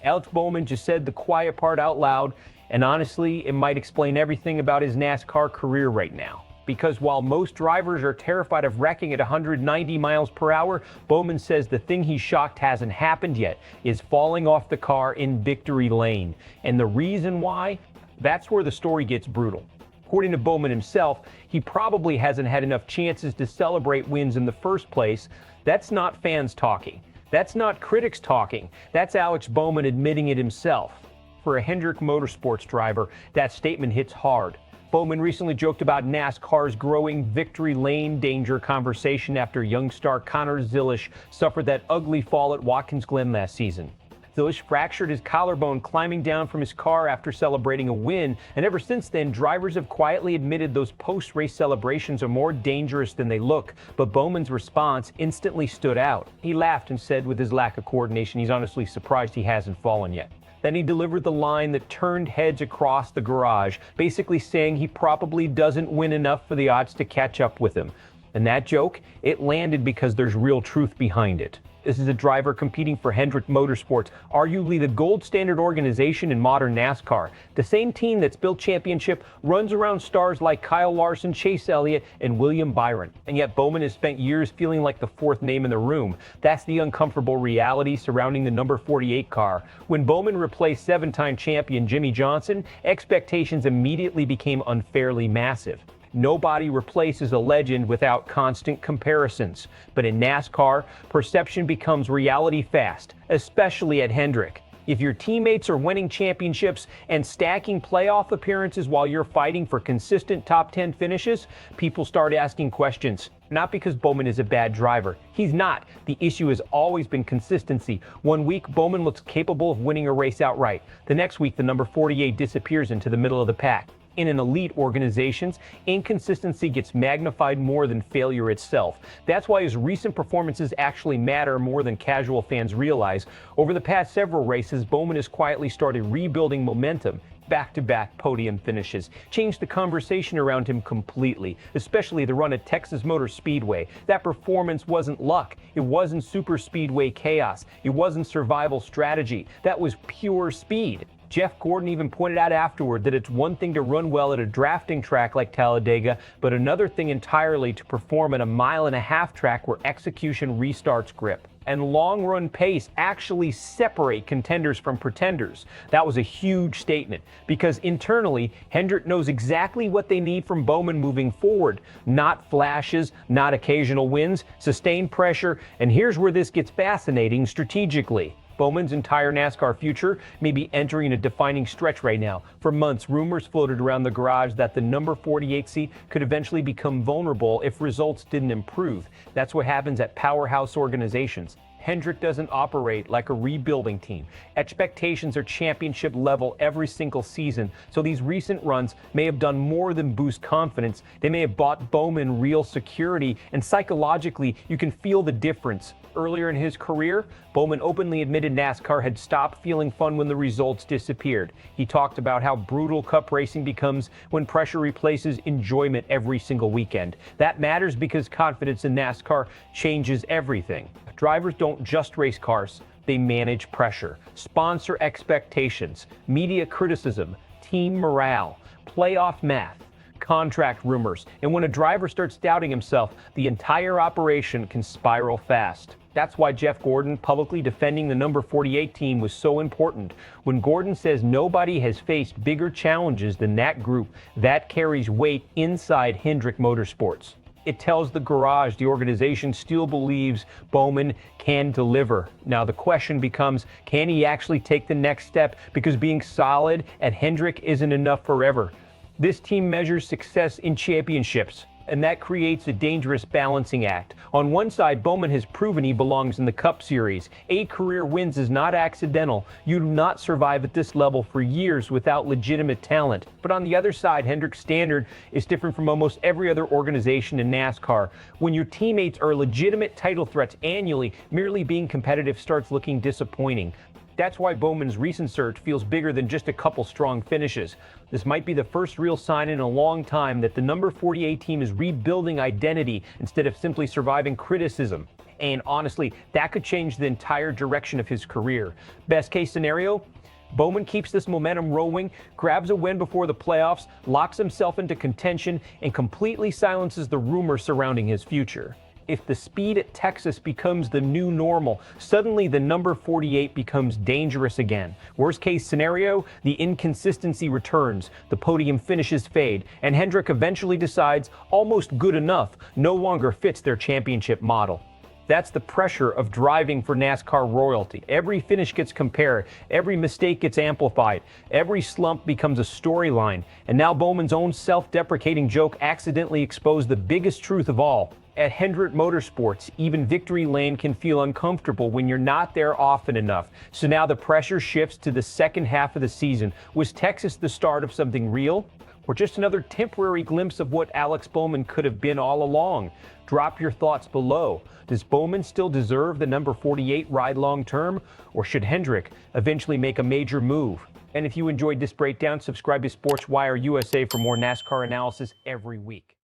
Alex Bowman just said the quiet part out loud, and honestly, it might explain everything about his NASCAR career right now. Because while most drivers are terrified of wrecking at 190 miles per hour, Bowman says the thing he's shocked hasn't happened yet is falling off the car in victory lane. And the reason why? That's where the story gets brutal. According to Bowman himself, he probably hasn't had enough chances to celebrate wins in the first place. That's not fans talking. That's not critics talking. That's Alex Bowman admitting it himself. For a Hendrick Motorsports driver, that statement hits hard. Bowman recently joked about NASCAR's growing victory lane danger conversation after young star Connor Zilisch suffered that ugly fall at Watkins Glen last season. Zilisch fractured his collarbone climbing down from his car after celebrating a win, and ever since then, drivers have quietly admitted those post-race celebrations are more dangerous than they look. But Bowman's response instantly stood out. He laughed and said with his lack of coordination, he's honestly surprised he hasn't fallen yet. Then he delivered the line that turned heads across the garage, basically saying he probably doesn't win enough for the odds to catch up with him. And that joke, it landed because there's real truth behind it. This is a driver competing for Hendrick Motorsports, arguably the gold standard organization in modern NASCAR. The same team that's built championship runs around stars like Kyle Larson, Chase Elliott, and William Byron. And yet Bowman has spent years feeling like the fourth name in the room. That's the uncomfortable reality surrounding the number 48 car. When Bowman replaced seven-time champion Jimmie Johnson, expectations immediately became unfairly massive. Nobody replaces a legend without constant comparisons. But in NASCAR, perception becomes reality fast, especially at Hendrick. If your teammates are winning championships and stacking playoff appearances while you're fighting for consistent top 10 finishes, people start asking questions. Not because Bowman is a bad driver. He's not. The issue has always been consistency. One week, Bowman looks capable of winning a race outright. The next week, the number 48 disappears into the middle of the pack. In an elite organizations, inconsistency gets magnified more than failure itself. That's why his recent performances actually matter more than casual fans realize. Over the past several races, Bowman has quietly started rebuilding momentum. Back-to-back podium finishes changed the conversation around him completely, especially the run at Texas Motor Speedway. That performance wasn't luck. It wasn't super speedway chaos. It wasn't survival strategy. That was pure speed. Jeff Gordon even pointed out afterward that it's one thing to run well at a drafting track like Talladega, but another thing entirely to perform at a mile-and-a-half track where execution restarts grip and long-run pace actually separate contenders from pretenders. That was a huge statement because internally, Hendrick knows exactly what they need from Bowman moving forward. Not flashes, not occasional wins, sustained pressure, and here's where this gets fascinating strategically. Bowman's entire NASCAR future may be entering a defining stretch right now. For months, rumors floated around the garage that the number 48 seat could eventually become vulnerable if results didn't improve. That's what happens at powerhouse organizations. Hendrick doesn't operate like a rebuilding team. Expectations are championship level every single season, so these recent runs may have done more than boost confidence. They may have bought Bowman real security, and psychologically, you can feel the difference. Earlier in his career, Bowman openly admitted NASCAR had stopped feeling fun when the results disappeared. He talked about how brutal cup racing becomes when pressure replaces enjoyment every single weekend. That matters because confidence in NASCAR changes everything. Drivers don't just race cars, they manage pressure, sponsor expectations, media criticism, team morale, playoff math, contract rumors. And when a driver starts doubting himself, the entire operation can spiral fast. That's why Jeff Gordon publicly defending the number 48 team was so important. When Gordon says nobody has faced bigger challenges than that group, that carries weight inside Hendrick Motorsports. It tells the garage the organization still believes Bowman can deliver. Now the question becomes, can he actually take the next step? Because being solid at Hendrick isn't enough forever. This team measures success in championships, and that creates a dangerous balancing act. On one side, Bowman has proven he belongs in the Cup Series. 8 career wins is not accidental. You do not survive at this level for years without legitimate talent. But on the other side, Hendrick's standard is different from almost every other organization in NASCAR. When your teammates are legitimate title threats annually, merely being competitive starts looking disappointing. That's why Bowman's recent surge feels bigger than just a couple strong finishes. This might be the first real sign in a long time that the number 48 team is rebuilding identity instead of simply surviving criticism. And honestly, that could change the entire direction of his career. Best case scenario, Bowman keeps this momentum rolling, grabs a win before the playoffs, locks himself into contention, and completely silences the rumors surrounding his future. If the speed at Texas becomes the new normal, suddenly the number 48 becomes dangerous again. Worst case scenario, the inconsistency returns, the podium finishes fade, and Hendrick eventually decides almost good enough no longer fits their championship model. That's the pressure of driving for NASCAR royalty. Every finish gets compared, every mistake gets amplified, every slump becomes a storyline, and now Bowman's own self-deprecating joke accidentally exposed the biggest truth of all. At Hendrick Motorsports, even victory lane can feel uncomfortable when you're not there often enough. So now the pressure shifts to the second half of the season. Was Texas the start of something real? Or just another temporary glimpse of what Alex Bowman could have been all along? Drop your thoughts below. Does Bowman still deserve the number 48 ride long term? Or should Hendrick eventually make a major move? And if you enjoyed this breakdown, subscribe to SportsWire USA for more NASCAR analysis every week.